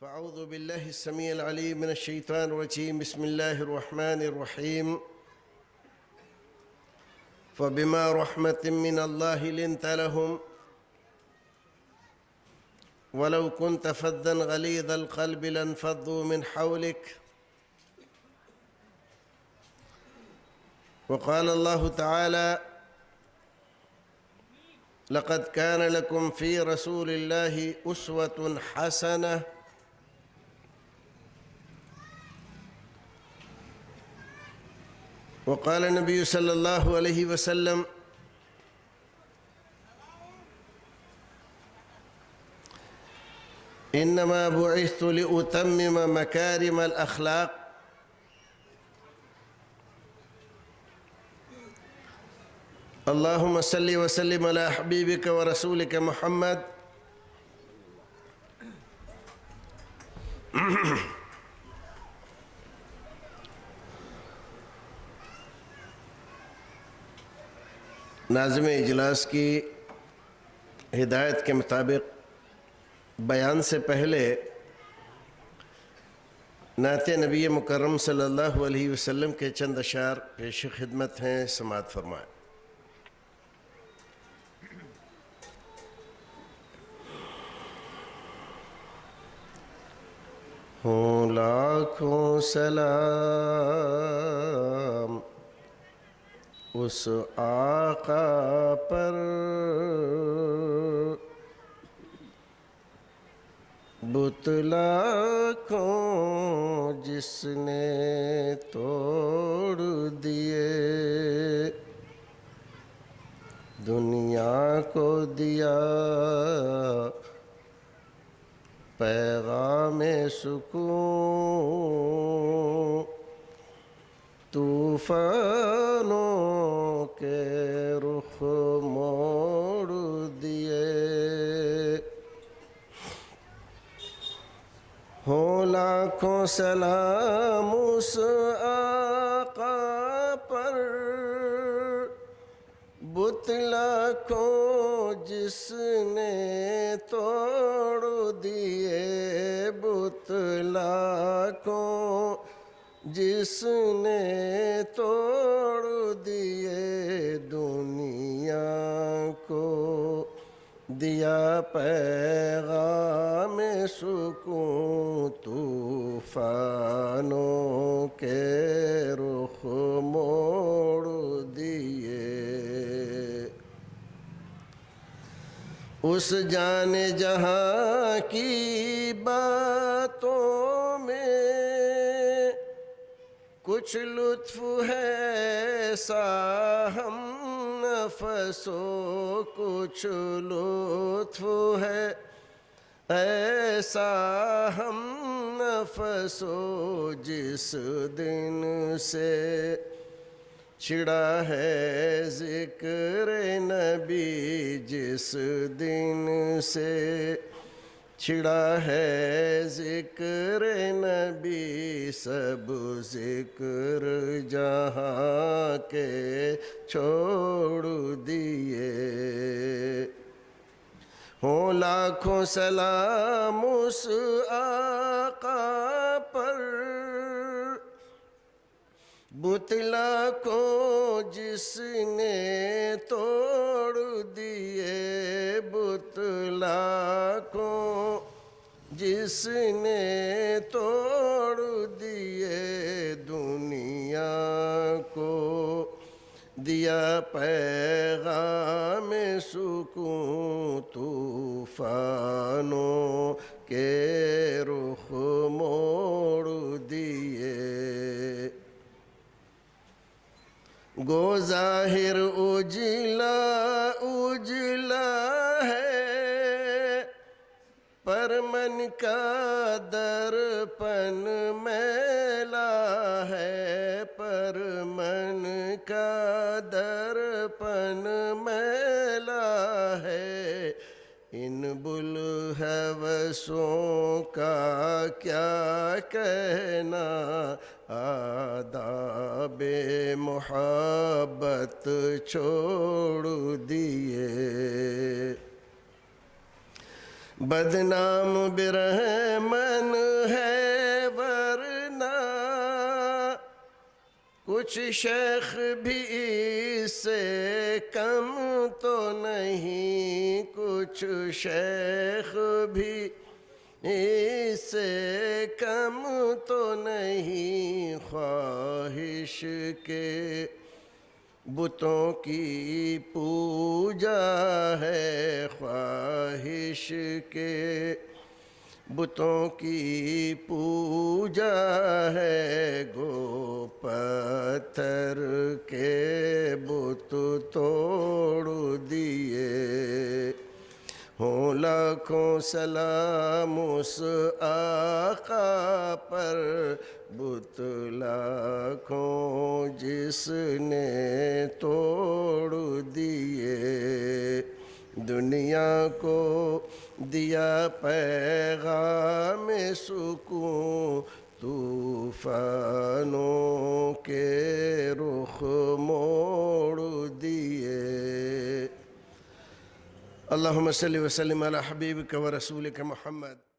فأعوذ بالله السميع العليم من الشيطان الرجيم. بسم الله الرحمن الرحيم. فبما رحمة من الله لنت لهم ولو كنت فظا غليظ القلب لانفضوا من حولك. وقال الله تعالى: لقد كان لكم في رسول الله أسوة حسنة. وقال النبي صلى الله عليه وسلم: إنما بعثت لأتمم مكارم الأخلاق. اللهم صل وسلم على حبيبك ورسولك محمد ناظم اجلاس کی ہدایت کے مطابق بیان سے پہلے نعت نبی مکرم صلی اللہ علیہ وسلم کے چند اشعار پیش خدمت ہیں، سماعت فرمائیں۔ ہوں لاکھوں سلام اس آقا پر بت لاکھوں جس نے توڑ دیے، دنیا کو دیا پیغام سکون، طوفانوں کے رخ موڑ دیے۔ ہوں لاکھوں سلام اس آقا پر بت لاکھوں جس نے توڑ دیے، بت لاکھوں جس نے توڑ دیے، دنیا کو دیا پیغام سکون، طوفانوں کے رخ موڑ دیے۔ اس جان جہاں کی باتوں میں کچھ لطف ہے ایسا ہم نفسوں، کچھ لطف ہے ایسا ہم نفسوں، جس دن سے چھڑا ہے ذکر نبی، جس دن سے چھڑا ہے ذکر نبی، سب ذکر جہاں کے چھوڑ دیے۔ ہوں لاکھوں سلام اس آقا پر بت لاکھوں جس نے توڑ دیے، بت لاکھوں جس نے توڑ دیے، دنیا کو دیا پیغام سکون، طوفانوں کے رخ موڑ دیے۔ گو ظاہر اجلا اجلا ہے، پر من کا درپن میلا ہے، پر من کا درپن میلا ہے، ان بلہوسوں کا کیا کہنا، آداب محبت چھوڑ دیے۔ بدنام برہمن ہے ورنہ کچھ شیخ بھی اس سے کم تو نہیں، کچھ شیخ بھی اس سے کم تو نہیں، خواہش کے بتوں کی پوجا ہے، خواہش کے بتوں کی پوجا ہے، گو پتھر کے بت توڑ دیے، ہوں لاکھوں سلام اس آقا پر، بت لاکھوں جس نے توڑ دیے، دنیا کو دیا پیغام سکون، طوفانوں کے رخ موڑ دیے۔ اللہم صلی وسلم علی حبیبک و رسولک محمد۔